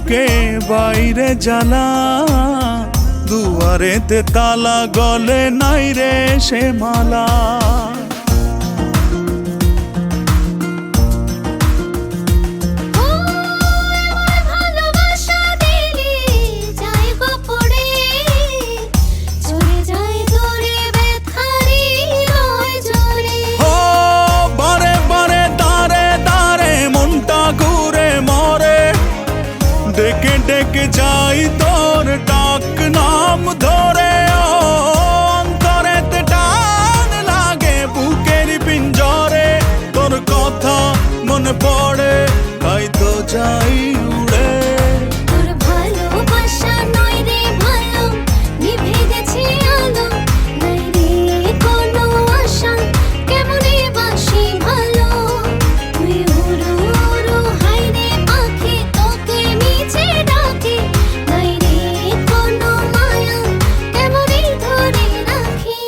বুকে বাইরে জ্বালা, দুয়ারেতে তালা, গলে নাই রে সে মালা। ডেকে ডেকে যাই তোর ডাক নাম ধরে, অন্তরেতে টান লাগে বুকের পিঞ্জরে। তোর কথা মনে পড়ে তাই তো যাই উড়ে। তোর ভালোবাসা নয় রে ভালো, নিভে গেছে আলো, নাই রে কোনো আশা, কেমনে বাসি ভালো। তুই উড়ো উড়ো হাই রে পাখি, তোকে নিচে ডাকে, নাই রে কোনো মায়া, কেমনে ধরে রাখি।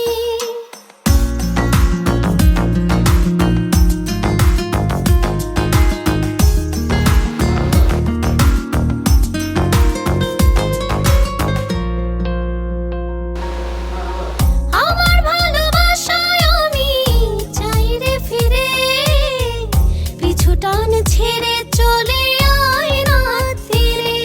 আমার ভালোবাসায় আমি চাই রে ফিরে, পিছু টান ছেড়ে চলে আয় রাত্রিরে।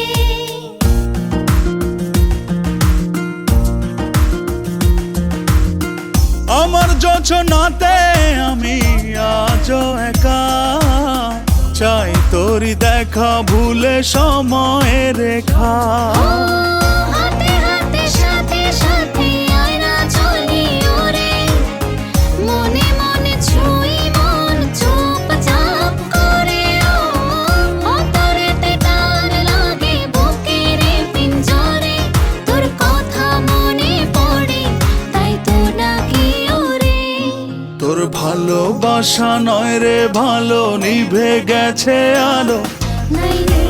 আমার যোছনাতে আমি আজও একা, চাই তোরি দেখা ভুলে সময়ের রেখা। হাতে হাতে সাথে সাথে আয় না চলি ওরে, মনে মনে ছুঁই মন চুপচাপ করে। অন্তরেতে টান লাগে বুকের পিঞ্জরে, তোর কথা মনে পড়ে তাই তো ডাকি ওরে। তোর ভালোবাসা নয় রে ভালো, নিভে গেছে আলো, নাই রে